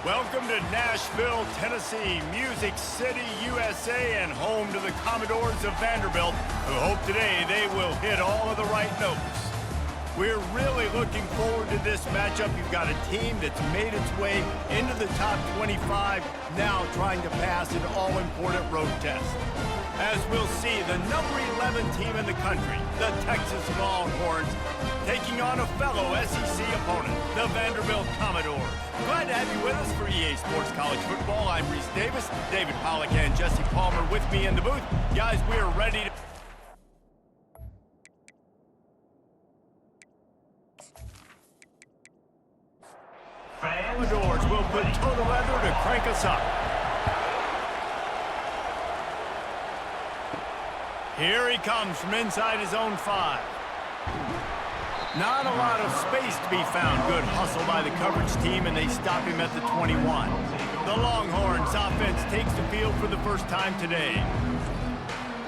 Welcome to Nashville, Tennessee, Music City, USA, and home to the Commodores of Vanderbilt, who hope today they will hit all of the right notes. We're really looking forward to this matchup. You've got a team that's made its way into the top 25, now trying to pass an all-important road test. As we'll see, the number 11 team in the country, the Texas Longhorns, taking on a fellow SEC opponent, the Vanderbilt Commodores. Glad to have you with us for EA Sports College Football. I'm Reese Davis, David Pollack and Jesse Palmer with me in the booth. Guys, we're ready to... Commodores will put total leather to crank us up. Here he comes from inside his own 5. Not a lot of space to be found. Good hustle by the coverage team, and they stop him at the 21. The Longhorns offense takes the field for the first time today.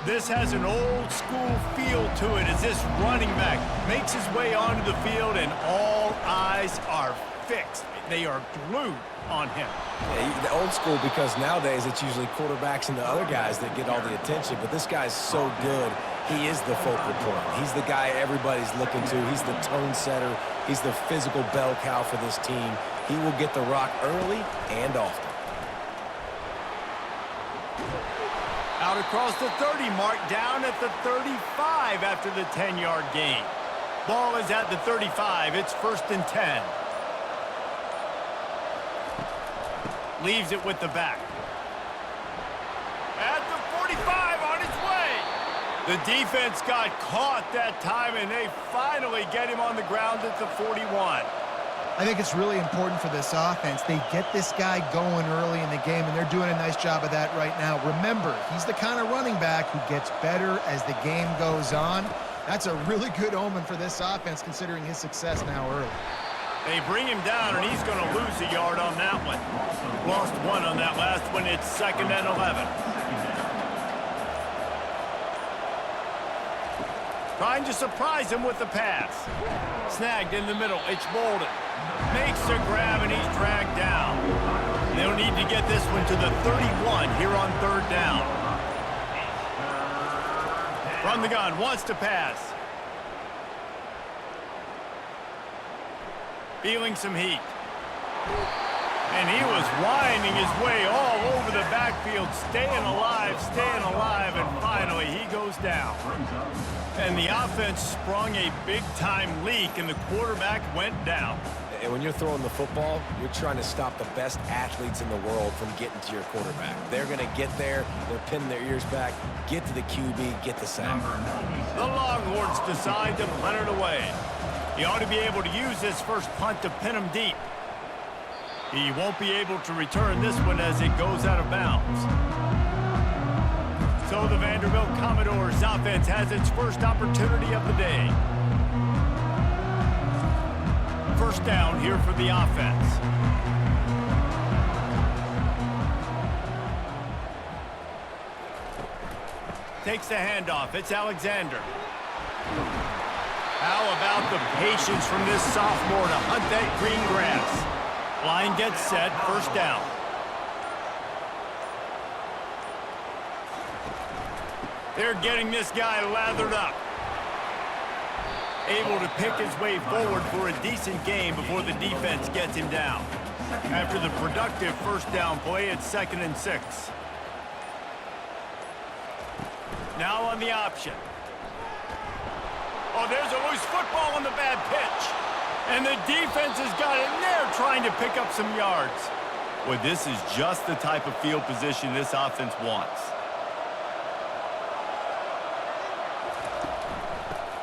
This has an old-school feel to it as this running back makes his way onto the field, and all eyes are fixed. They are glued on him. Yeah, the old school, because nowadays it's usually quarterbacks and the other guys that get all the attention, but this guy's so good. He is the focal point. He's the guy everybody's looking to. He's the tone setter. He's the physical bell cow for this team. He will get the rock early and often. Out across the 30 mark, down at the 35 after the 10-yard gain. Ball is at the 35. It's 1st and 10. Leaves it with the back. At the 45, on his way. The defense got caught that time, and they finally get him on the ground at the 41. I think it's really important for this offense. They get this guy going early in the game, and they're doing a nice job of that right now. Remember, he's the kind of running back who gets better as the game goes on. That's a really good omen for this offense, considering his success now early. They bring him down, and he's going to lose a yard on that one. Lost 1 on that last one. It's 2nd and 11. Trying to surprise him with the pass. Snagged in the middle. It's Bolden. Makes a grab, and he's dragged down. They'll need to get this one to the 31 here on 3rd down. From the gun, wants to pass. Feeling some heat. And he was winding his way all over the backfield, staying alive, and finally he goes down. And the offense sprung a big-time leak, and the quarterback went down. And when you're throwing the football, you're trying to stop the best athletes in the world from getting to your quarterback. They're going to get there, they're pinning their ears back, get to the QB, get the sack. The Longhorns decide to punt it away. He ought to be able to use this first punt to pin him deep. He won't be able to return this one as it goes out of bounds. So the Vanderbilt Commodores offense has its first opportunity of the day. 1st down here for the offense. Takes the handoff. It's Alexander. How about the patience from this sophomore to hunt that green grass? Line gets set, 1st down. They're getting this guy lathered up. Able to pick his way forward for a decent game before the defense gets him down. After the productive 1st down play, it's 2nd and 6. Now on the option. Oh, there's a loose football on the bad pitch. And the defense has got in there trying to pick up some yards. Well, this is just the type of field position this offense wants.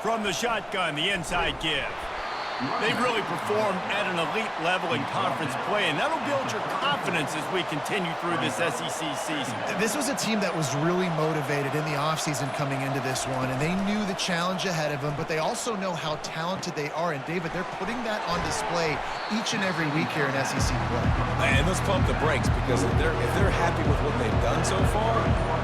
From the shotgun, the inside give. They've really performed at an elite level in conference play, and that'll build your confidence as we continue through this SEC season. This was a team that was really motivated in the offseason coming into this one, and they knew the challenge ahead of them, but they also know how talented they are. And, David, they're putting that on display each and every week here in SEC play. And let's pump the brakes, because if they're happy with what they've done so far,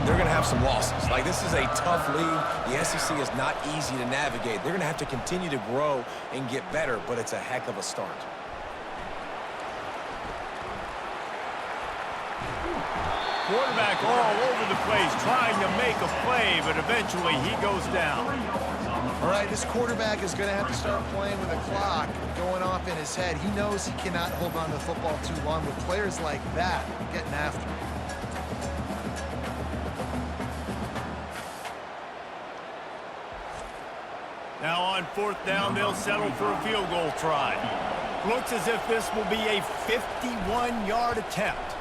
they're going to have some losses. Like, this is a tough league. The SEC is not easy to navigate. They're going to have to continue to grow and get better, but it's a heck of a start. Quarterback all over the place trying to make a play, but eventually he goes down. All right, this quarterback is going to have to start playing with a clock going off in his head. He knows he cannot hold on to the football too long with players like that getting after him. Now on 4th down, they'll settle for a field goal try. Looks as if this will be a 51-yard attempt.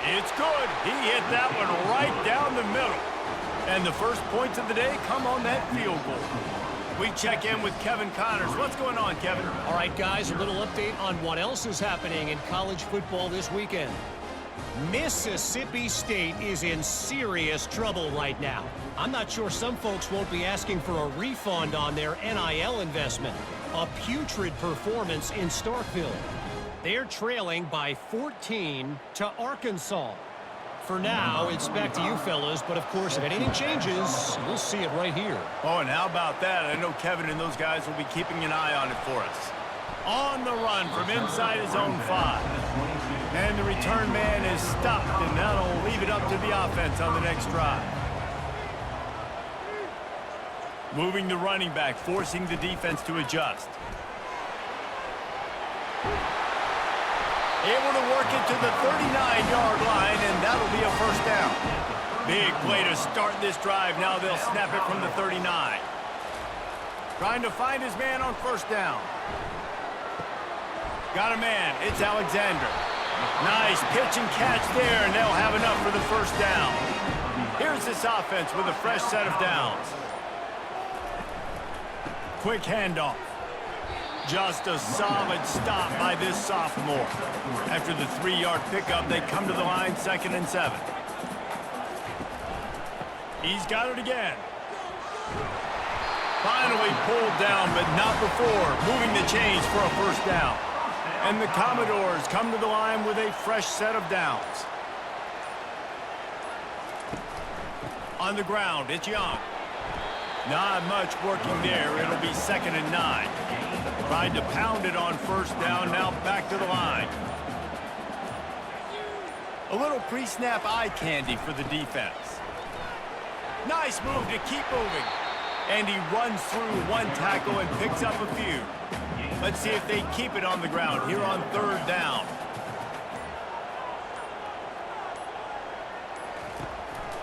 It's good. He hit that one right down the middle. And the first points of the day come on that field goal. We check in with Kevin Connors. What's going on, Kevin? All right, guys, a little update on what else is happening in college football this weekend. Mississippi State is in serious trouble right now. I'm not sure some folks won't be asking for a refund on their NIL investment. A putrid performance in Starkville. They're trailing by 14 to Arkansas. For now, it's back to you fellas, but of course, if anything changes, we'll see it right here. Oh, and how about that? I know Kevin and those guys will be keeping an eye on it for us. On the run from inside his own 5. And the return man is stopped, and that'll leave it up to the offense on the next drive. Moving the running back, forcing the defense to adjust. Able to work it to the 39-yard line, and that'll be a first down. Big play to start this drive. Now they'll snap it from the 39. Trying to find his man on first down. Got a man. It's Alexander. Nice pitch and catch there, and they'll have enough for the first down. Here's this offense with a fresh set of downs. Quick handoff. Just a solid stop by this sophomore. After the 3-yard pickup, they come to the line 2nd and 7. He's got it again. Finally pulled down, but not before. Moving the chains for a first down. And the Commodores come to the line with a fresh set of downs. On the ground, it's Young. Not much working there. It'll be 2nd and 9. Tried to pound it on first down, now back to the line. A little pre-snap eye candy for the defense. Nice move to keep moving. And he runs through one tackle and picks up a few. Let's see if they keep it on the ground here on 3rd down.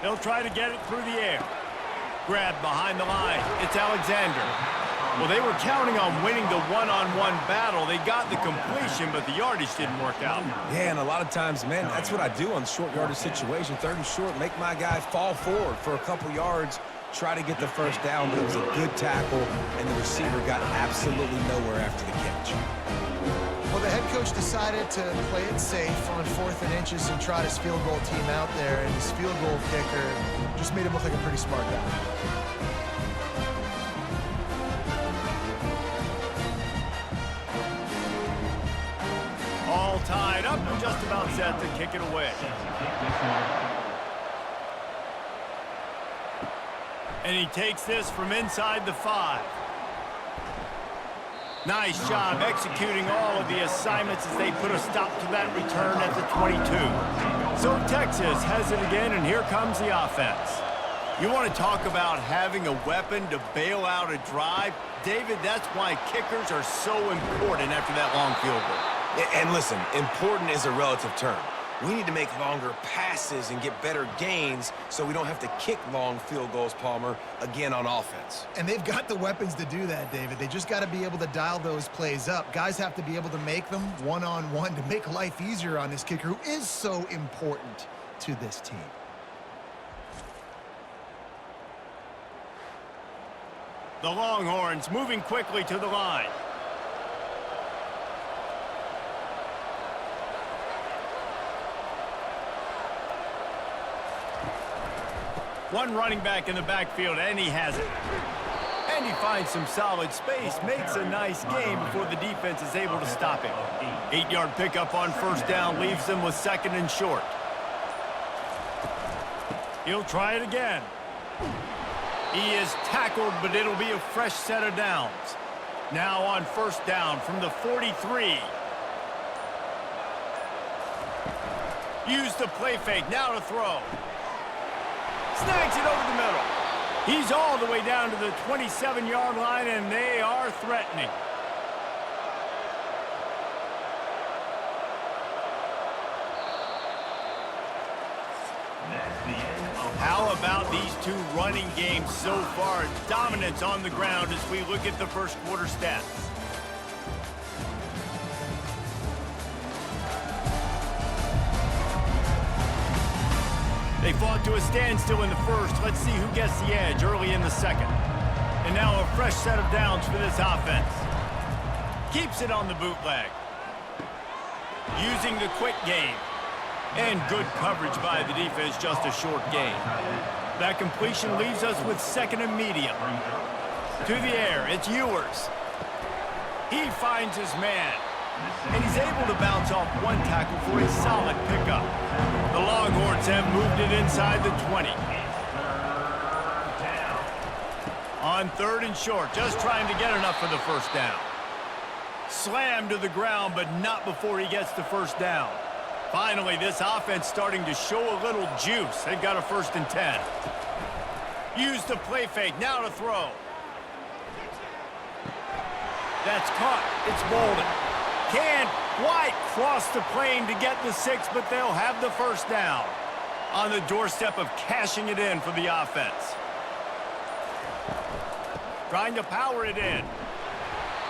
They'll try to get it through the air. Grab behind the line. It's Alexander. Well, they were counting on winning the one-on-one battle. They got the completion, but the yardage didn't work out. Yeah, and a lot of times, man, that's what I do on short yardage situation. 3rd and short, make my guy fall forward for a couple yards, try to get the first down, but it was a good tackle, and the receiver got absolutely nowhere after the catch. Well, the head coach decided to play it safe on 4th and inches and trot his field goal team out there, and his field goal kicker just made him look like a pretty smart guy. All tied up and just about set to kick it away. And he takes this from inside the 5. Nice job executing all of the assignments as they put a stop to that return at the 22. So Texas has it again, and here comes the offense. You want to talk about having a weapon to bail out a drive? David, that's why kickers are so important after that long field goal. And listen, important is a relative term. We need to make longer passes and get better gains so we don't have to kick long field goals, Palmer, again on offense. And they've got the weapons to do that, David. They just got to be able to dial those plays up. Guys have to be able to make them one-on-one to make life easier on this kicker who is so important to this team. The Longhorns moving quickly to the line. One running back in the backfield, and he has it. And he finds some solid space, makes a nice game before the defense is able to stop him. 8-yard pickup on first down leaves them with 2nd and short. He'll try it again. He is tackled, but it'll be a fresh set of downs. Now on first down from the 43. Use the play fake, now to throw. Snags it over the middle. He's all the way down to the 27-yard line, and they are threatening. How about these two running games so far? Dominance on the ground as we look at the first quarter stats. They fought to a standstill in the first. Let's see who gets the edge early in the second. And now a fresh set of downs for this offense. Keeps it on the bootleg. Using the quick game. And good coverage by the defense, just a short gain. That completion leaves us with second and medium. To the air, it's Ewers. He finds his man. And he's able to bounce off one tackle for a solid pickup. The Longhorns have moved it inside the 20. On third and short, just trying to get enough for the first down. Slammed to the ground, but not before he gets the first down. Finally, this offense starting to show a little juice. They've got a 1st and 10. Use the play fake, now to throw. That's caught. It's Bolden. Can't quite cross the plane to get the 6, but they'll have the first down. On the doorstep of cashing it in for the offense. Trying to power it in.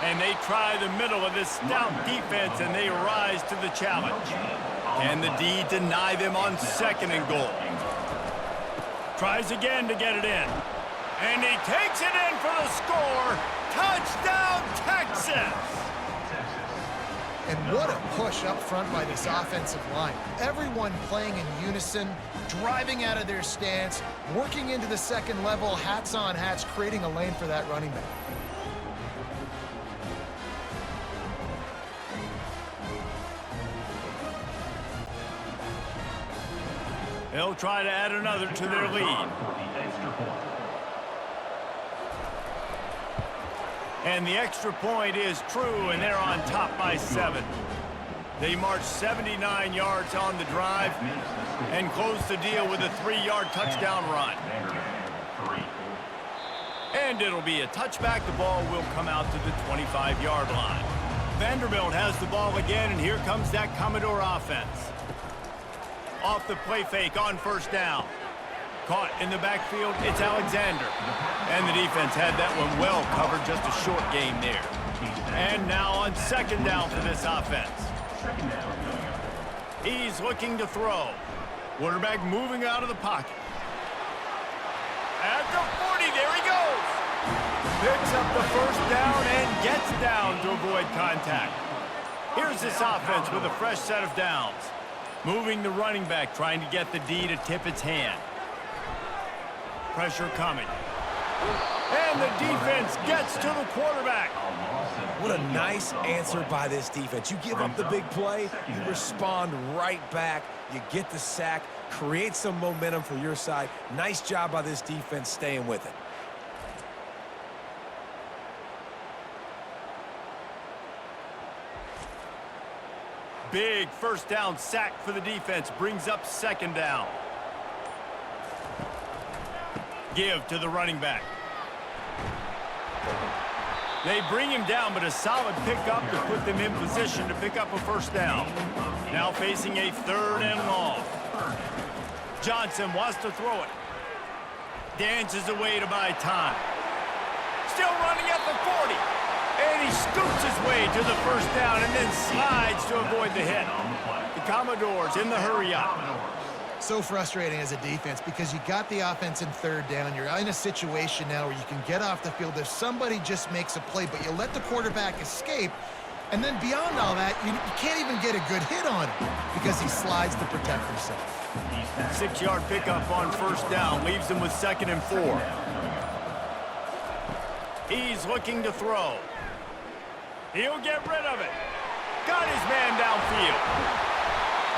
And they try the middle of this stout defense, and they rise to the challenge. Can the D deny them on 2nd and goal? Tries again to get it in. And he takes it in for the score. Touchdown, Texas! And what a push up front by this offensive line. Everyone playing in unison, driving out of their stance, working into the second level, hats on hats, creating a lane for that running back. They'll try to add another to their lead. And the extra point is true, and they're on top by 7. They march 79 yards on the drive and close the deal with a 3-yard touchdown run. And it'll be a touchback. The ball will come out to the 25-yard line. Vanderbilt has the ball again, and here comes that Commodore offense. Off the play fake on 1st down. Caught in the backfield, it's Alexander. And the defense had that one well covered, just a short game there. And now on 2nd down for this offense. He's looking to throw. Quarterback moving out of the pocket. At the 40, there he goes. Picks up the first down and gets down to avoid contact. Here's this offense with a fresh set of downs. Moving the running back, trying to get the D to tip its hand. Pressure coming. And the defense gets to the quarterback. What a nice answer by this defense. You give up the big play, you respond right back, you get the sack, create some momentum for your side. Nice job by this defense staying with it. Big 1st down sack for the defense, brings up 2nd down. Give to the running back. They bring him down, but a solid pickup to put them in position to pick up a 1st down. Now facing a 3rd and long. Johnson wants to throw it. Dances away to buy time. Still running at the 40. And he scoots his way to the 1st down and then slides to avoid the hit. The Commodores in the hurry-up. So frustrating as a defense because you got the offense in 3rd down. You're in a situation now where you can get off the field if somebody just makes a play, but you let the quarterback escape. And then beyond all that, you can't even get a good hit on him because he slides to protect himself. 6-yard pickup on 1st down leaves him with 2nd and 4. He's looking to throw. He'll get rid of it. Got his man downfield.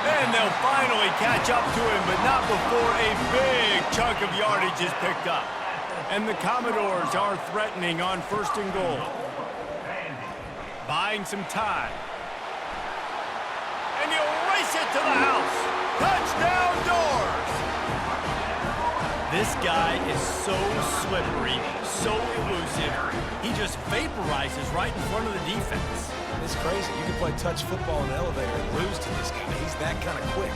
And they'll finally catch up to him, but not before a big chunk of yardage is picked up. And the Commodores are threatening on 1st and goal. Buying some time. And he'll race it to the house. This guy is so slippery, so elusive. He just vaporizes right in front of the defense. It's crazy. You can play touch football in an elevator and lose to this guy. He's that kind of quick.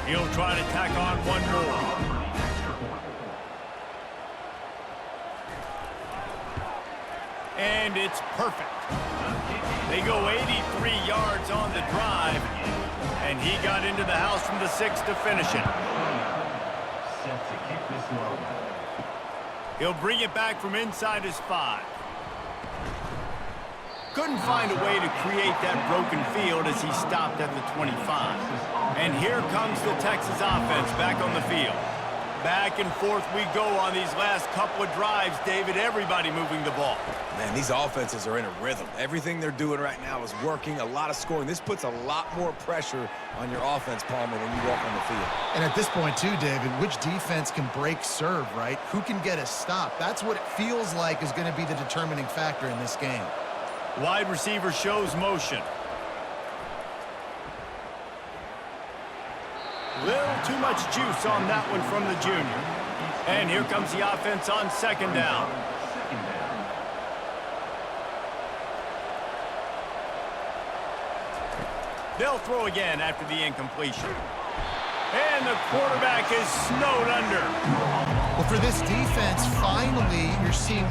He'll try to tack on one more. And it's perfect. They go 83 yards on the drive, and he got into the house from the 6 to finish it. He'll bring it back from inside his 5. Couldn't find a way to create that broken field as he stopped at the 25. And here comes the Texas offense back on the field. Back and forth we go on these last couple of drives, David. Everybody moving the ball. Man, these offenses are in a rhythm. Everything they're doing right now is working, a lot of scoring. This puts a lot more pressure on your offense, Palmer, when you walk on the field. And at this point, too, David, which defense can break serve, right? Who can get a stop? That's what it feels like is going to be the determining factor in this game. Wide receiver shows motion. Little too much juice on that one from the junior. And here comes the offense on second down. They'll throw again after the incompletion. And the quarterback is snowed under. Well, for this defense, finally, you're seeing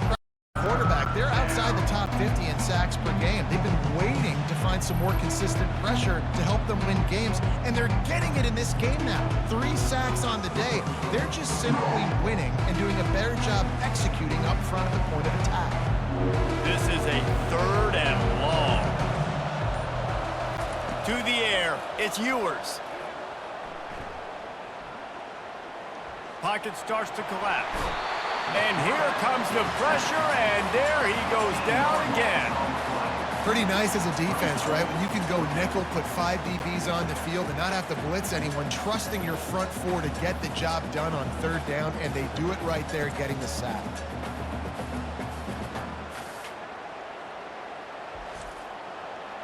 quarterback. They're outside the top 50 in sacks per game. They've been waiting to find some more consistent pressure to help them win games, and they're getting it in this game now. 3 sacks on the day. They're just simply winning and doing a better job executing up front at the point of attack. This is a 3rd and long. To the air, it's Ewers. Pocket starts to collapse. And here comes the pressure, and there he goes down again. Pretty nice as a defense, right? When you can go nickel, put 5 DBs on the field and not have to blitz anyone, trusting your front 4 to get the job done on 3rd down, and they do it right there, getting the sack.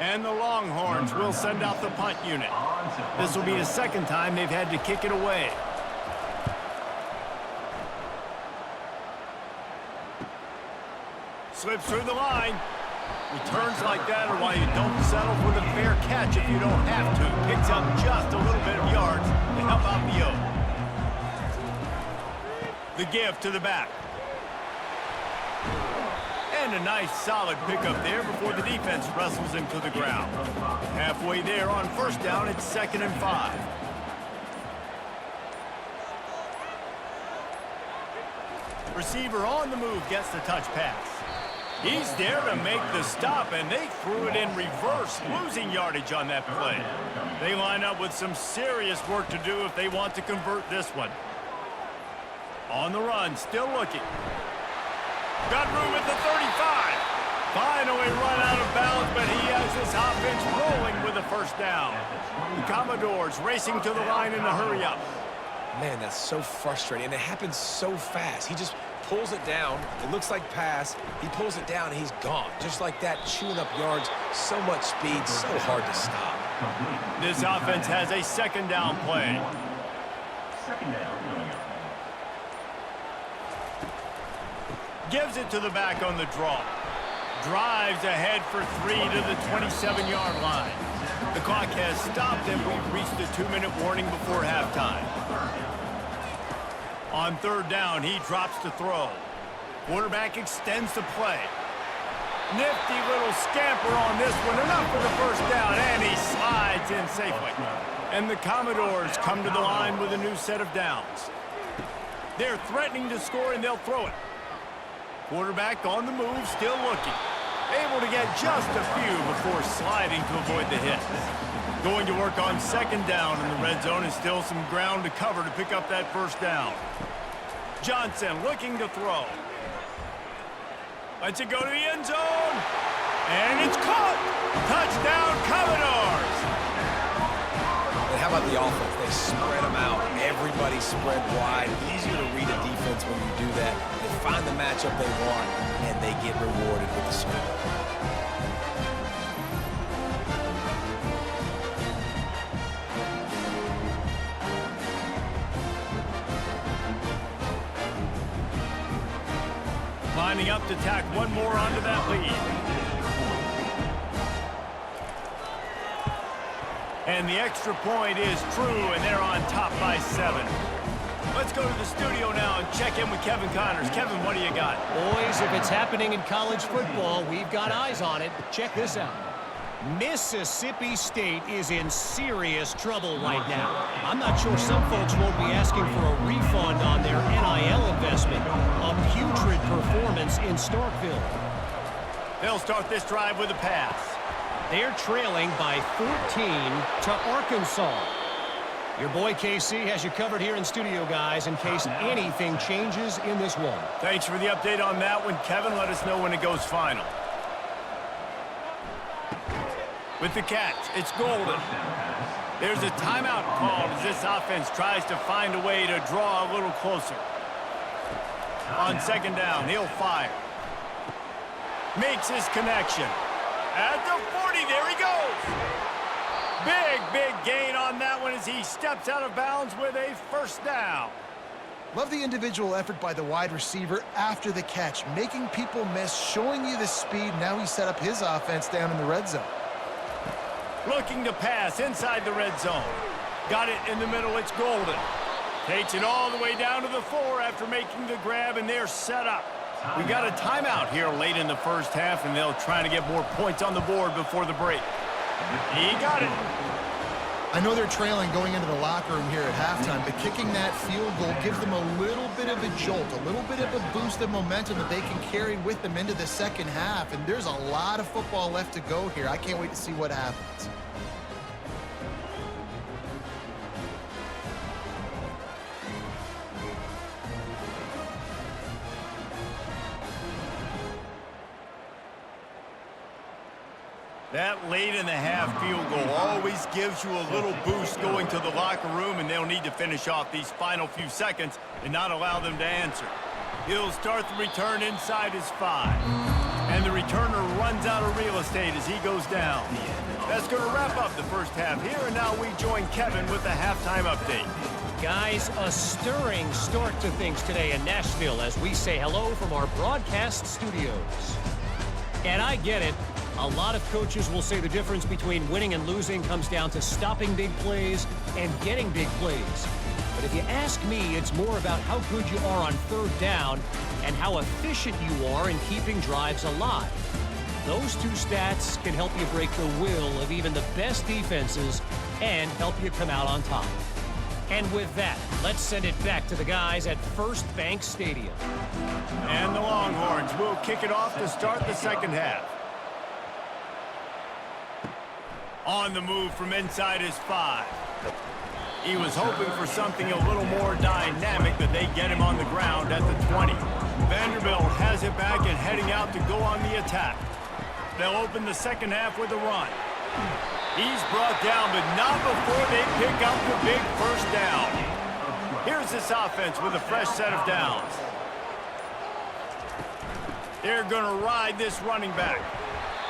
And the Longhorns will send out the punt unit. This will be the 2nd time they've had to kick it away. Slips through the line. Returns like that are why you don't settle for the fair catch if you don't have to. Picks up just a little bit of yards to help out the O. The give to the back. And a nice solid pickup there before the defense wrestles him to the ground. Halfway there on 1st down, it's 2nd and 5. Receiver on the move gets the touch pass. He's there to make the stop, and they threw it in reverse, losing yardage on that play. They line up with some serious work to do if they want to convert this one. On the run, still looking. Got room at the 35. Finally run out of bounds, but he has this offense rolling with a 1st down. The Commodores racing to the line in a hurry-up. Man, that's so frustrating, and it happens so fast. He just pulls it down. It looks like pass. He pulls it down, and he's gone. Just like that, chewing up yards. So much speed, so hard to stop. This offense has a 2nd down play. Gives it to the back on the draw. Drives ahead for 3 to the 27-yard line. The clock has stopped, and we've reached the 2-minute warning before halftime. On 3rd down, he drops to throw. Quarterback extends the play. Nifty little scamper on this one. Enough for the 1st down, and he slides in safely. And the Commodores come to the line with a new set of downs. They're threatening to score, and they'll throw it. Quarterback on the move, still looking. Able to get just a few before sliding to avoid the hit. Going to work on 2nd down in the red zone, and still some ground to cover to pick up that 1st down. Johnson looking to throw. Lets it go to the end zone. And it's caught. Touchdown, Commodores. And how about the offense? They spread them out. Everybody spread wide. Easier to read a defense when you do that. They find the matchup they want, and they get rewarded with the score. Lining up to tack one more onto that lead. And the extra point is true, and they're on top by 7. Let's go to the studio now and check in with Kevin Connors. Kevin, what do you got? Boys, if it's happening in college football, we've got eyes on it. Check this out. Mississippi State is in serious trouble right now. I'm not sure some folks won't be asking for a refund on their NIL investment. A putrid performance in Starkville. They'll start this drive with a pass. They're trailing by 14 to Arkansas. Your boy KC has you covered here in studio, guys, in case anything changes in this one. Thanks for the update on that one, Kevin. Let us know when it goes final. With the catch, it's Golden. There's a timeout called as this offense tries to find a way to draw a little closer. On second down, he'll fire. Makes his connection. At the 40, there he goes. Big gain on that one as he steps out of bounds with a first down. Love the individual effort by the wide receiver after the catch, making people miss, showing you the speed. Now he set up his offense down in the red zone. Looking to pass inside the red zone. Got it in the middle, it's Golden. Takes it all the way down to the 4 after making the grab, and they're set up. We got a timeout here late in the first half, and they'll try to get more points on the board before the break. He got it. I know they're trailing going into the locker room here at halftime, but kicking that field goal gives them a little bit of a jolt, a little bit of a boost of momentum that they can carry with them into the second half, and there's a lot of football left to go here. I can't wait to see what happens. That late in the half field goal always gives you a little boost going to the locker room, and they'll need to finish off these final few seconds and not allow them to answer. He'll start the return inside his 5. And the returner runs out of real estate as he goes down. That's going to wrap up the first half here, and now we join Kevin with the halftime update. Guys, a stirring start to things today in Nashville as we say hello from our broadcast studios. And I get it. A lot of coaches will say the difference between winning and losing comes down to stopping big plays and getting big plays. But if you ask me, it's more about how good you are on third down and how efficient you are in keeping drives alive. Those two stats can help you break the will of even the best defenses and help you come out on top. And with that, let's send it back to the guys at First Bank Stadium. And the Longhorns will kick it off to start the second half. On the move from inside his 5. He was hoping for something a little more dynamic, but they get him on the ground at the 20. Vanderbilt has it back and heading out to go on the attack. They'll open the second half with a run. He's brought down, but not before they pick up the big first down. Here's this offense with a fresh set of downs. They're going to ride this running back.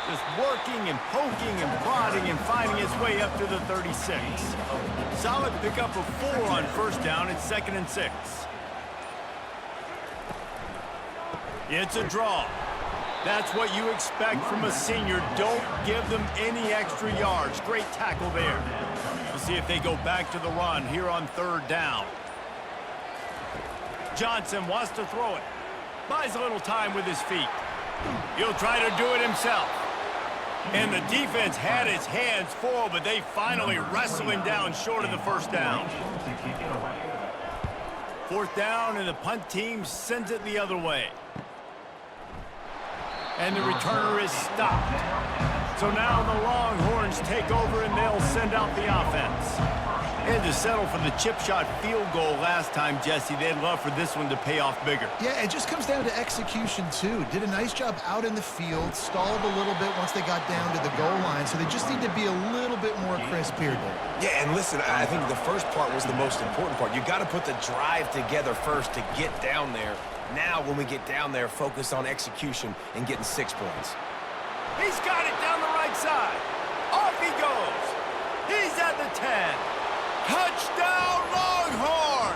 Just working and poking and prodding and finding his way up to the 36. Solid pickup of 4 on first down. It's 2nd and 6. It's a draw. That's what you expect from a senior. Don't give them any extra yards. Great tackle there. We'll see if they go back to the run here on third down. Johnson wants to throw it. Buys a little time with his feet. He'll try to do it himself. And the defense had his hands full, but they finally wrestle him down short of the first down. Fourth down, and the punt team sends it the other way. And the returner is stopped. So now the Longhorns take over, and they'll send out the offense. And to settle for the chip shot field goal last time, Jesse, they'd love for this one to pay off bigger. Yeah, it just comes down to execution, too. Did a nice job out in the field, stalled a little bit once they got down to the goal line, so they just need to be a little bit more crisp here, Dave. Yeah, and listen, I think the first part was the most important part. You got to put the drive together first to get down there. Now, when we get down there, focus on execution and getting 6 points. He's got it down the right side. Off he goes. He's at the 10. Touchdown, Longhorns!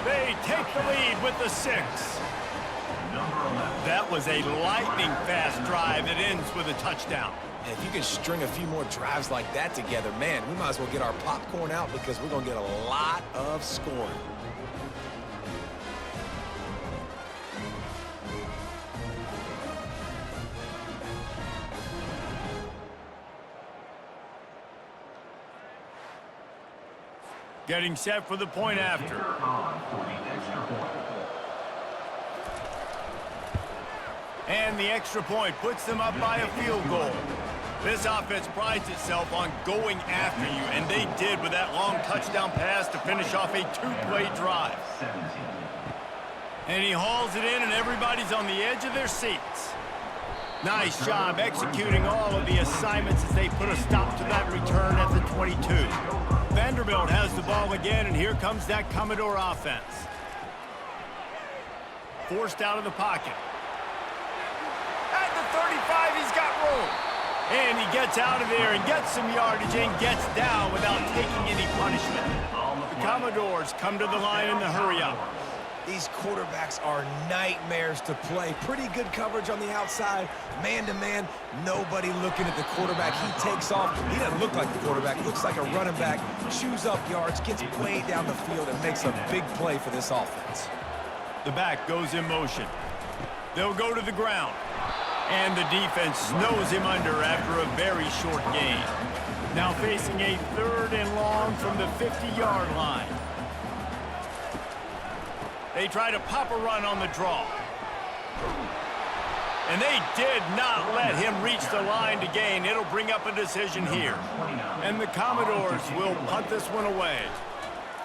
They take the lead with the 6. That was a lightning-fast drive that ends with a touchdown. And if you can string a few more drives like that together, man, we might as well get our popcorn out because we're going to get a lot of scoring. Getting set for the point after. And the extra point puts them up by a field goal. This offense prides itself on going after you, and they did with that long touchdown pass to finish off a 2-play drive. And he hauls it in, and everybody's on the edge of their seats. Nice job executing all of the assignments as they put a stop to that return at the 22. Vanderbilt has the ball again, and here comes that Commodore offense. Forced out of the pocket. At the 35, he's got room. And he gets out of there and gets some yardage and gets down without taking any punishment. The Commodores come to the line in the hurry-up. These quarterbacks are nightmares to play. Pretty good coverage on the outside. Man-to-man, nobody looking at the quarterback. He takes off. He doesn't look like a quarterback. Looks like a running back. Chews up yards, gets way down the field, and makes a big play for this offense. The back goes in motion. They'll go to the ground. And the defense snows him under after a very short gain. Now facing a 3rd and long from the 50-yard line. They try to pop a run on the draw. And they did not let him reach the line to gain. It'll bring up a decision here. And the Commodores will punt this one away.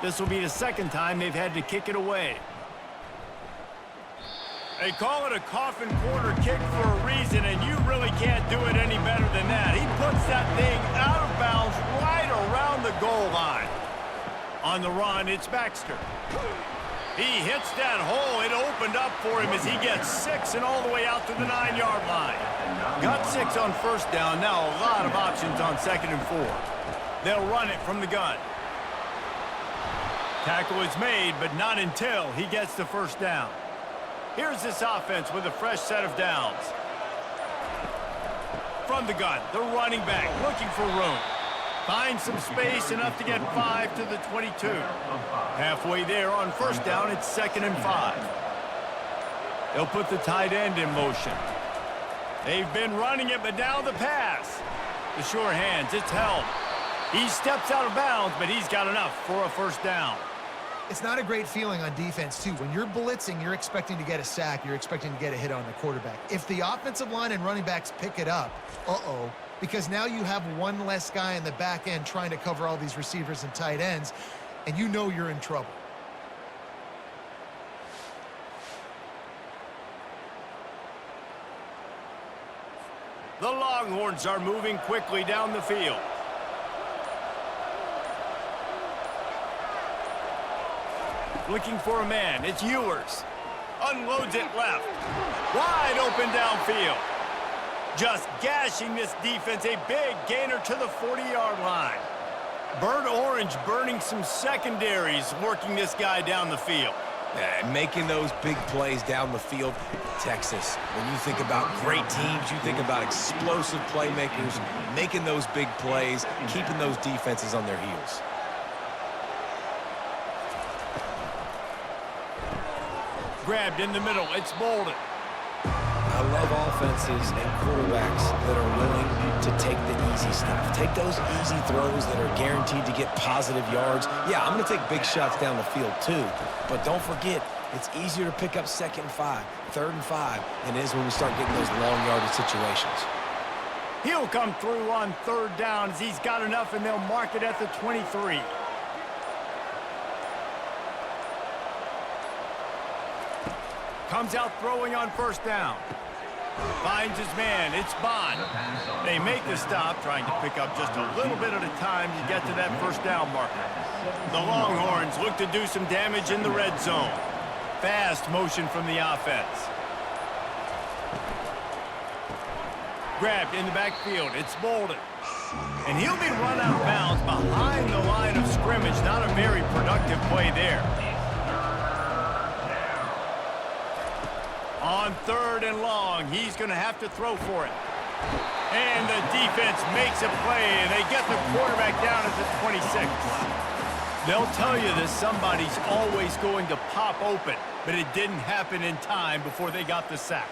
This will be the 2nd time they've had to kick it away. They call it a coffin corner kick for a reason, and you really can't do it any better than that. He puts that thing out of bounds right around the goal line. On the run, it's Baxter. He hits that hole. It opened up for him as he gets 6 and all the way out to the 9-yard line. Got 6 on 1st down. Now a lot of options on 2nd and 4. They'll run it from the gun. Tackle is made, but not until he gets the 1st down. Here's this offense with a fresh set of downs. From the gun, the running back looking for room. Finds some space, enough to get 5 to the 22. Halfway there on 1st down, it's 2nd and 5. They'll put the tight end in motion. They've been running it, but now the pass. The sure hands, it's held. He steps out of bounds, but he's got enough for a 1st down. It's not a great feeling on defense, too. When you're blitzing, you're expecting to get a sack. You're expecting to get a hit on the quarterback. If the offensive line and running backs pick it up, because now you have one less guy in the back end trying to cover all these receivers and tight ends, and you know you're in trouble. The Longhorns are moving quickly down the field. Looking for a man. It's Ewers. Unloads it left. Wide open downfield. Just gashing this defense. A big gainer to the 40-yard line. Burnt Orange burning some secondaries, working this guy down the field. Making those big plays down the field. Texas, when you think about great teams, you think about explosive playmakers, making those big plays, keeping those defenses on their heels. Grabbed in the middle. It's Bolden. I love offenses and quarterbacks that are willing to take the easy stuff. Take those easy throws that are guaranteed to get positive yards. Yeah, I'm going to take big shots down the field too. But don't forget, it's easier to pick up 2nd and 5, 3rd and 5 than it is when we start getting those long yardage situations. He'll come through on 3rd down as he's got enough, and they'll mark it at the 23. Comes out throwing on first down. Finds his man. It's Bond. They make the stop, trying to pick up just a little bit at a time to get to that first down marker. The Longhorns look to do some damage in the red zone. Fast motion from the offense. Grabbed in the backfield. It's Bolden. And he'll be run out of bounds behind the line of scrimmage. Not a very productive play there. On 3rd and long, he's going to have to throw for it. And the defense makes a play, and they get the quarterback down at the 26. They'll tell you that somebody's always going to pop open, but it didn't happen in time before they got the sack.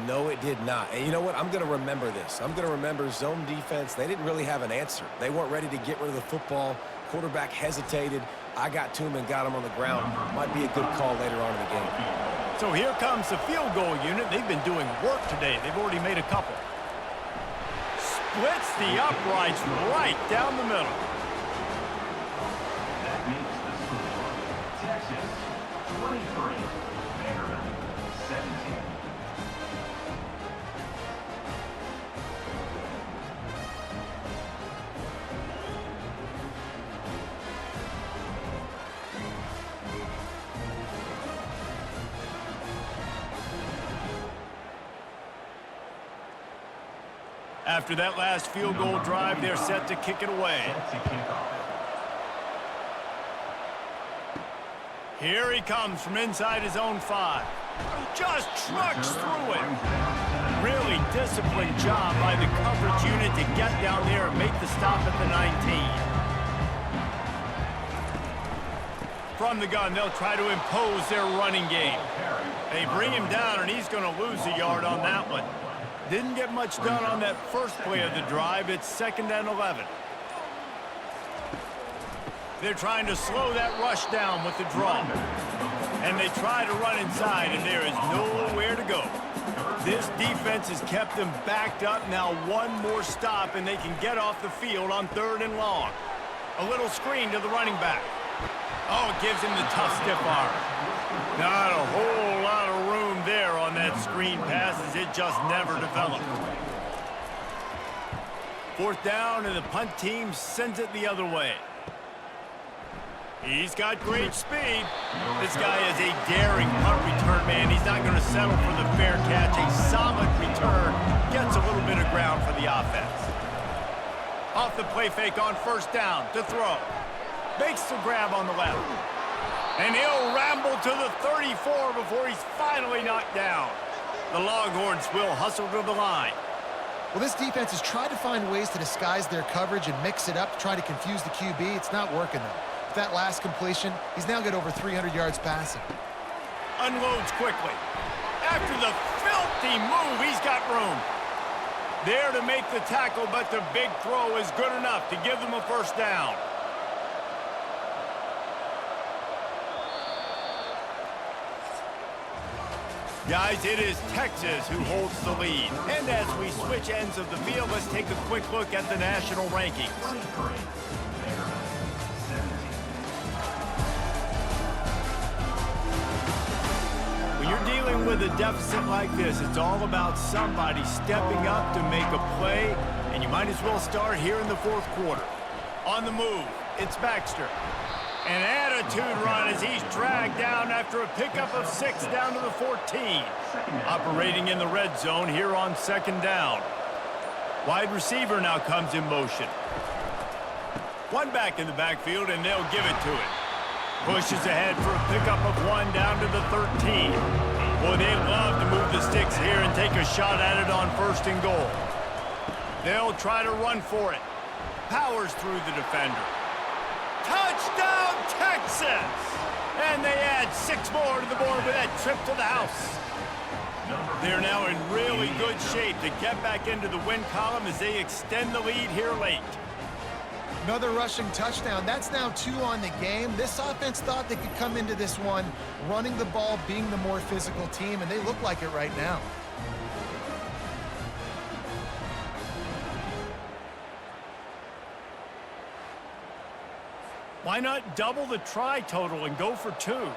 No, it did not. And you know what? I'm going to remember this. I'm going to remember zone defense. They didn't really have an answer. They weren't ready to get rid of the football. Quarterback hesitated. I got to him and got him on the ground. Might be a good call later on in the game. So here comes the field goal unit. They've been doing work today. They've already made a couple. Splits the uprights right down the middle. That makes the score Texas 23, Vanderbilt 17. After that last field goal drive, they're set to kick it away. Here he comes from inside his own 5. Just trucks through it. Really disciplined job by the coverage unit to get down there and make the stop at the 19. From the gun, they'll try to impose their running game. They bring him down, and he's going to lose a yard on that one. Didn't get much done on that first play of the drive. It's 2nd and 11. They're trying to slow that rush down with the draw. And they try to run inside, and there is nowhere to go. This defense has kept them backed up. Now one more stop, and they can get off the field on 3rd and long. A little screen to the running back. Oh, it gives him the tough stiff arm. Not a whole lot of room there on that screen pass, as it just never developed. 4th down, and the punt team sends it the other way. He's got great speed. This guy is a daring punt return man. He's not going to settle for the fair catch. A solid return. Gets a little bit of ground for the offense. Off the play fake on 1st down to throw. Makes the grab on the left. And he'll ramble to the 34 before he's finally knocked down. The Longhorns will hustle to the line. Well, this defense has tried to find ways to disguise their coverage and mix it up to try to confuse the QB. It's not working, though. With that last completion, he's now got over 300 yards passing. Unloads quickly. After the filthy move, he's got room. There to make the tackle, but the big throw is good enough to give them a 1st down. Guys, it is Texas who holds the lead. And as we switch ends of the field, let's take a quick look at the national rankings. When you're dealing with a deficit like this, it's all about somebody stepping up to make a play, and you might as well start here in the 4th quarter. On the move, it's Baxter. An attitude run as he's dragged down after a pickup of 6 down to the 14. Operating in the red zone here on 2nd down. Wide receiver now comes in motion. One back in the backfield, and they'll give it to it. Pushes ahead for a pickup of 1 down to the 13. Boy, they love to move the sticks here and take a shot at it on 1st and goal. They'll try to run for it. Powers through the defender. Touchdown, Texas! And they add 6 more to the board with that trip to the house. They're now in really good shape to get back into the win column as they extend the lead here late. Another rushing touchdown. That's now 2 on the game. This offense thought they could come into this one running the ball, being the more physical team, and they look like it right now. Why not double the try total and go for 2?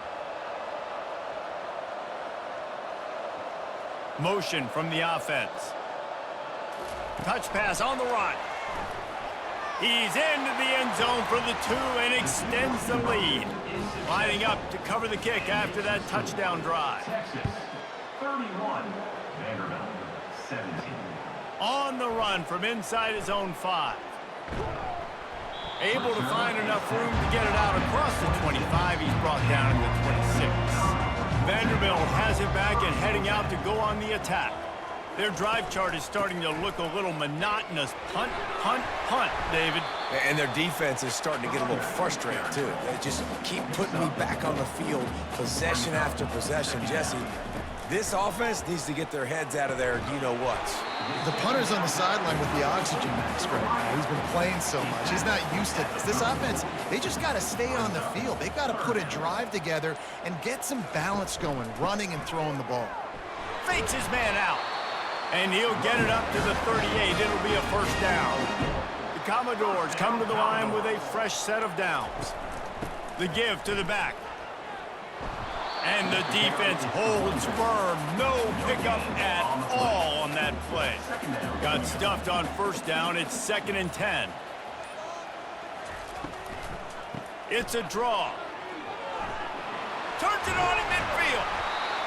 Motion from the offense. Touch pass on the run. He's into the end zone for the 2 and extends the lead. Lining up to cover the kick after that touchdown drive. Texas 31, Vanderbilt 17. On the run from inside his own 5. Able to find enough room to get it out across the 25. He's brought down at the 26. Vanderbilt has it back and heading out to go on the attack. Their drive chart is starting to look a little monotonous. Punt, punt, punt, David. And their defense is starting to get a little frustrated, too. They just keep putting me back on the field, possession after possession. Jesse, this offense needs to get their heads out of their you-know-whats. The punter's on the sideline with the oxygen mask right now. He's been playing so much. He's not used to this. This offense, they just got to stay on the field. They've got to put a drive together and get some balance going, running and throwing the ball. Fakes his man out. And he'll get it up to the 38. It'll be a first down. The Commodores come to the line with a fresh set of downs. The give to the back. And the defense holds firm. No pickup at all on that play. Got stuffed on first down. It's 2nd and 10. It's a draw. Turns it on in midfield.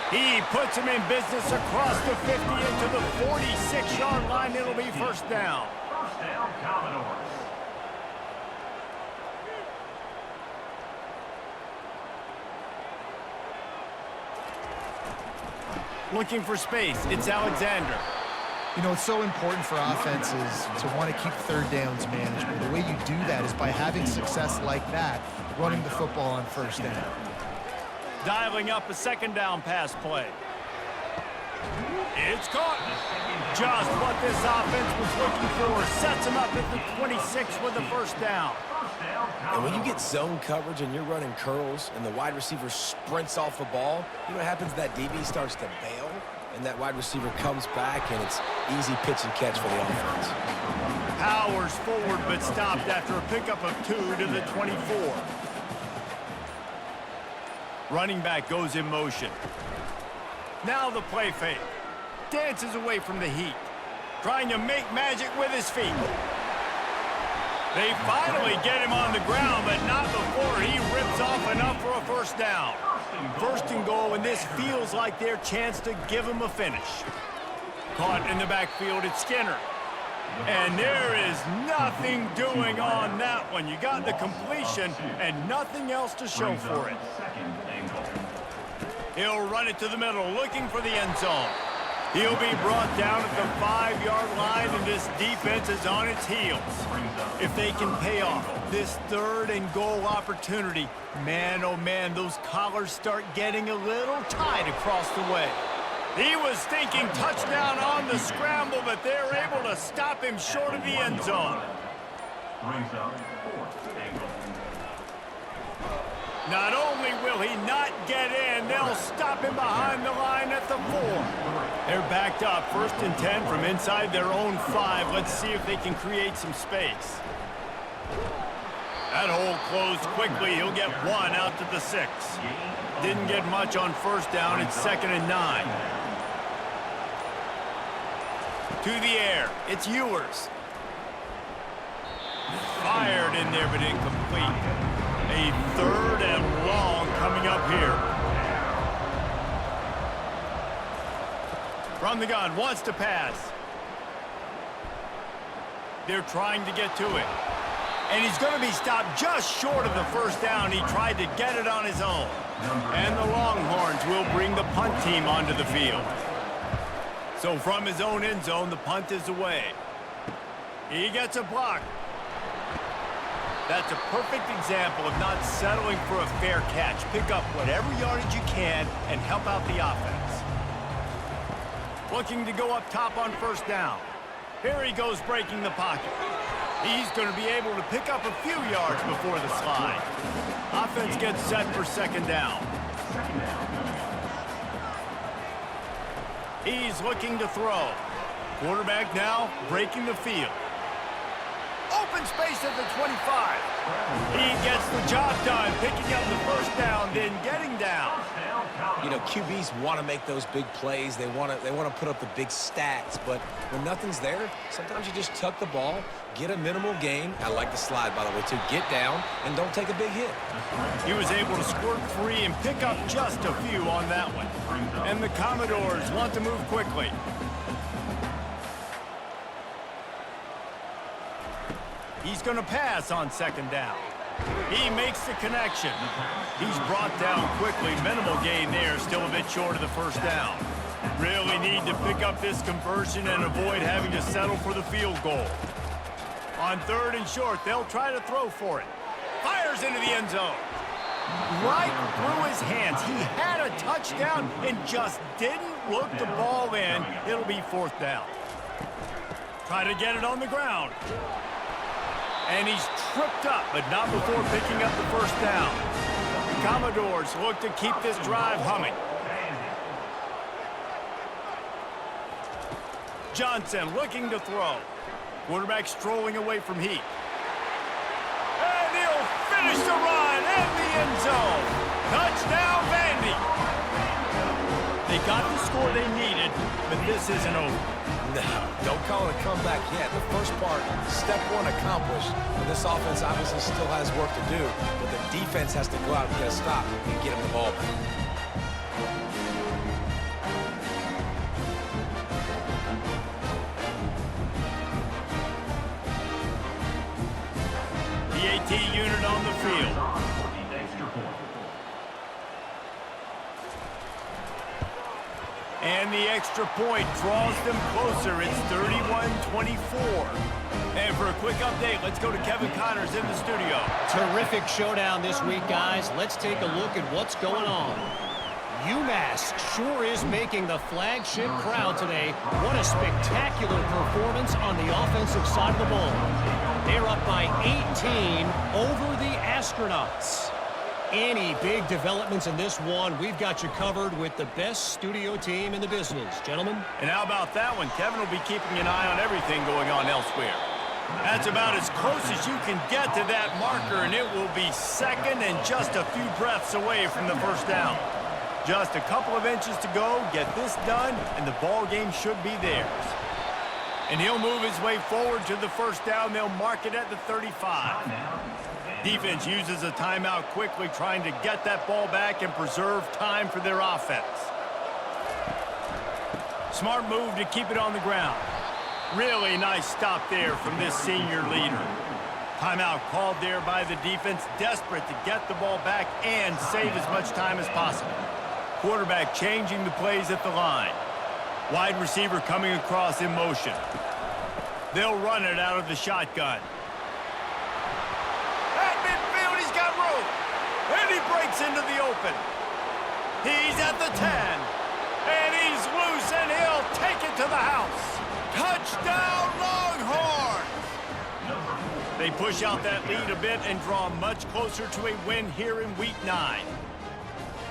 He puts him in business across the 50 into the 46-yard line. It'll be first down. First down, Commodores. Looking for space. It's Alexander. You know, it's so important for offenses to want to keep third downs manageable. The way you do that is by having success like that, running the football on first down. Dialing up a 2nd down pass play. It's caught. Just what this offense was looking for. Sets him up at the 26 with the first down. And when you get zone coverage and you're running curls and the wide receiver sprints off the ball, you know what happens? That DB starts to bail, and that wide receiver comes back, and it's easy pitch and catch for the offense. Powers forward, but stopped after a pickup of 2 to the 24. Running back goes in motion. Now the play fake. Dances away from the heat. Trying to make magic with his feet. They finally get him on the ground, but not before he rips off enough for a first down. First and goal, and this feels like their chance to give him a finish. Caught in the backfield, it's Skinner. And there is nothing doing on that one. You got the completion and nothing else to show for it. He'll run it to the middle, looking for the end zone. He'll be brought down at the 5-yard line, and this defense is on its heels. If they can pay off this 3rd and goal opportunity, man, oh man, those collars start getting a little tight across the way. He was thinking touchdown on the scramble, but they're able to stop him short of the end zone. Brings up 4th and goal. Not only will he not get in, they'll stop him behind the line at the 4. They're backed up, 1st and 10 from inside their own 5. Let's see if they can create some space. That hole closed quickly. He'll get 1 out to the 6. Didn't get much on first down. It's 2nd and 9. To the air. It's Ewers. Fired in there, but incomplete. A 3rd and long coming up here. From the gun, wants to pass. They're trying to get to it. And he's going to be stopped just short of the first down. He tried to get it on his own. And the Longhorns will bring the punt team onto the field. So from his own end zone, the punt is away. He gets a block. That's a perfect example of not settling for a fair catch. Pick up whatever yardage you can and help out the offense. Looking to go up top on first down. Here he goes breaking the pocket. He's going to be able to pick up a few yards before the slide. Offense gets set for 2nd down. He's looking to throw. Quarterback now breaking the field. Open space at the 25. He gets the job done, picking up the first down, then getting down. You know, QBs want to make those big plays. They want to put up the big stats. But when nothing's there, sometimes you just tuck the ball, get a minimal gain. I like the slide, by the way, too. Get down and don't take a big hit. He was able to squirt free and pick up just a few on that one. And the Commodores want to move quickly. He's going to pass on second down. He makes the connection. He's brought down quickly. Minimal gain there, still a bit short of the first down. Really need to pick up this conversion and avoid having to settle for the field goal. On third and short, they'll try to throw for it. Fires into the end zone. Right through his hands. He had a touchdown and just didn't look the ball in. It'll be fourth down. Try to get it on the ground. And he's tripped up, but not before picking up the first down. The Commodores look to keep this drive humming. Johnson looking to throw. Quarterback strolling away from Heat. And he'll finish the run in the end zone. Touchdown, Vandy. They got the score they needed, but this isn't over. No, don't call it a comeback yet. The first part, step one accomplished. And this offense obviously still has work to do, but the defense has to go out and get a stop and get him the ball back. The AT unit on the field. And the extra point draws them closer. It's 31-24. And for a quick update, let's go to Kevin Connors in the studio. Terrific showdown this week, guys. Let's take a look at what's going on. UMass sure is making the flagship crowd today. What a spectacular performance on the offensive side of the ball. They're up by 18 over the Astronauts. Any big developments in this one, we've got you covered with the best studio team in the business. Gentlemen? And how about that one? Kevin will be keeping an eye on everything going on elsewhere. That's about as close as you can get to that marker, and it will be second and just a few breaths away from the first down. Just a couple of inches to go, get this done, and the ball game should be theirs. And he'll move his way forward to the first down. They'll mark it at the 35. Defense uses a timeout quickly, trying to get that ball back and preserve time for their offense. Smart move to keep it on the ground. Really nice stop there from this senior leader. Timeout called there by the defense, desperate to get the ball back and save as much time as possible. Quarterback changing the plays at the line. Wide receiver coming across in motion. They'll run it out of the shotgun. And he breaks into the open. He's at the 10. And he's loose, and he'll take it to the house. Touchdown, Longhorns! They push out that lead a bit and draw much closer to a win here in Week 9.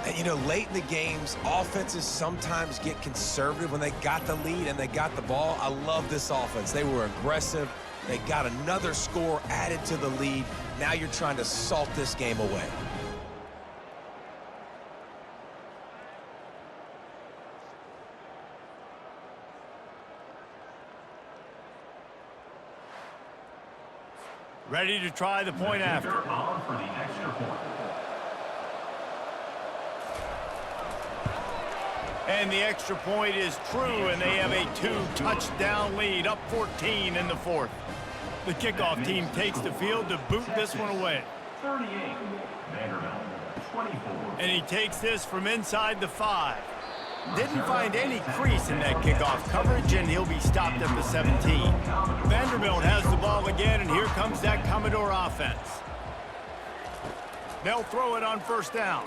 And, you know, late in the games, offenses sometimes get conservative when they got the lead and they got the ball. I love this offense. They were aggressive. They got another score added to the lead. Now you're trying to salt this game away. Ready to try the point after. On for the extra point. And the extra point is true, and they have a 2-touchdown lead, up 14 in the fourth. The kickoff team takes the field to boot this one away. 38, Vanderbilt, 24. And he takes this from inside the 5. Didn't find any crease in that kickoff coverage, and he'll be stopped at the 17. Vanderbilt has the ball again, and here comes that Commodore offense. They'll throw it on first down.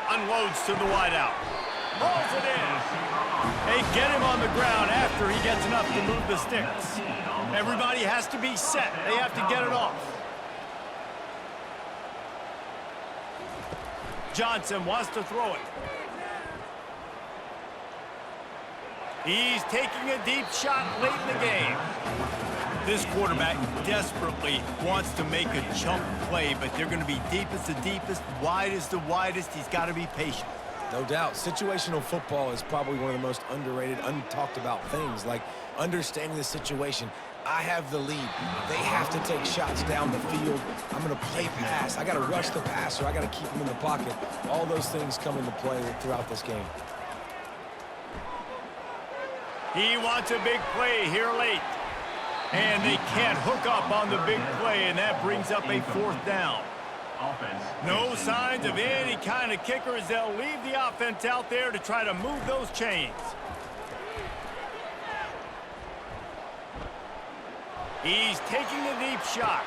Unloads to the wideout. Rolls it in. They get him on the ground after he gets enough to move the sticks. Everybody has to be set. They have to get it off. Johnson wants to throw it. He's taking a deep shot late in the game. This quarterback desperately wants to make a chunk play, but they're going to be deep as the deepest, wide as the widest. He's got to be patient. No doubt. Situational football is probably one of the most underrated, untalked about things, like understanding the situation. I have the lead. They have to take shots down the field. I'm going to play pass. I got to rush the passer. I got to keep him in the pocket. All those things come into play throughout this game. He wants a big play here late. And they can't hook up on the big play, and that brings up a 4th down. No signs of any kind of kicker as they'll leave the offense out there to try to move those chains. He's taking a deep shot.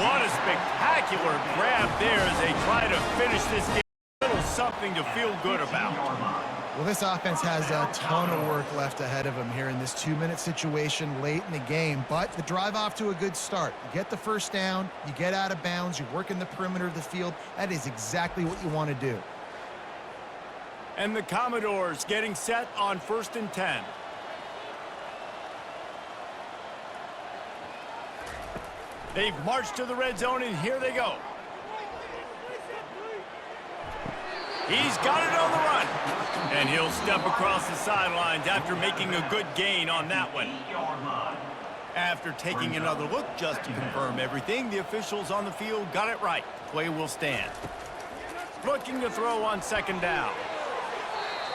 What a spectacular grab there as they try to finish this game. A little something to feel good about. Well, this offense has a ton of work left ahead of them here in this 2-minute situation late in the game, but the drive off to a good start. You get the first down, you get out of bounds, you work in the perimeter of the field. That is exactly what you want to do. And the Commodores getting set on 1st and 10. They've marched to the red zone, and here they go. He's got it on the run. And he'll step across the sidelines after making a good gain on that one. After taking another look just to confirm everything, the officials on the field got it right. Play will stand. Looking to throw on 2nd down.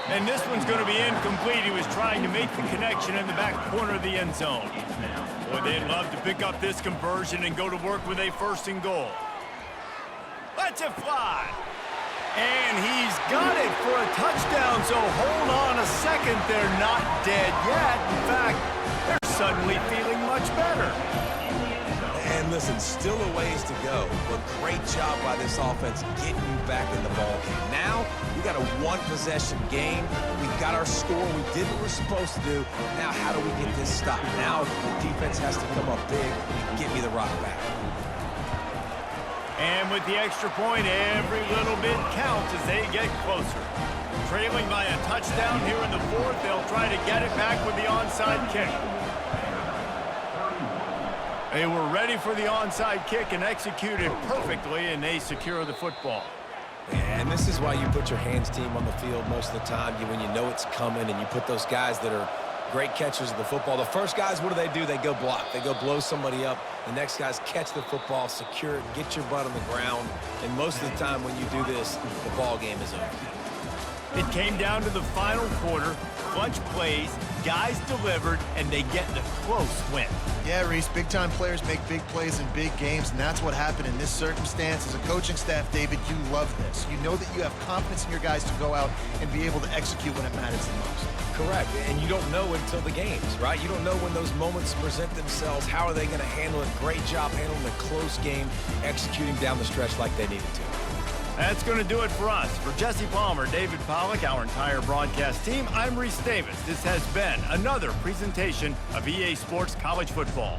And this one's going to be incomplete. He was trying to make the connection in the back corner of the end zone. Boy, they'd love to pick up this conversion and go to work with a 1st and goal. Let's it fly. And he's got it for a touchdown, so hold on a second. They're not dead yet. In fact, they're suddenly feeling much better. And listen, still a ways to go, but great job by this offense getting you back in the ball game. Now, we got a 1-possession game. We've got our score. We did what we're supposed to do. Now, how do we get this stopped? Now, the defense has to come up big and get me the rock back. And with the extra point, every little bit counts as they get closer. Trailing by a touchdown here in the 4th, they'll try to get it back with the onside kick. They were ready for the onside kick and executed perfectly, and they secure the football. And this is why you put your hands team on the field most of the time, when you know it's coming, and you put those guys that are great catchers of the football. The first guys, what do? They go block. They go blow somebody up. The next guys catch the football, secure it, get your butt on the ground. And most of the time when you do this, the ball game is over. It came down to the final quarter. Clutch plays, guys delivered, and they get the close win. Yeah, Reese, big-time players make big plays in big games, and that's what happened in this circumstance. As a coaching staff, David, you love this. You know that you have confidence in your guys to go out and be able to execute when it matters the most. Correct, and you don't know until the games, right? You don't know when those moments present themselves. How are they going to handle it? Great job handling a close game, executing down the stretch like they needed to. That's going to do it for us. For Jesse Palmer, David Pollack, our entire broadcast team, I'm Reese Davis. This has been another presentation of EA Sports College Football.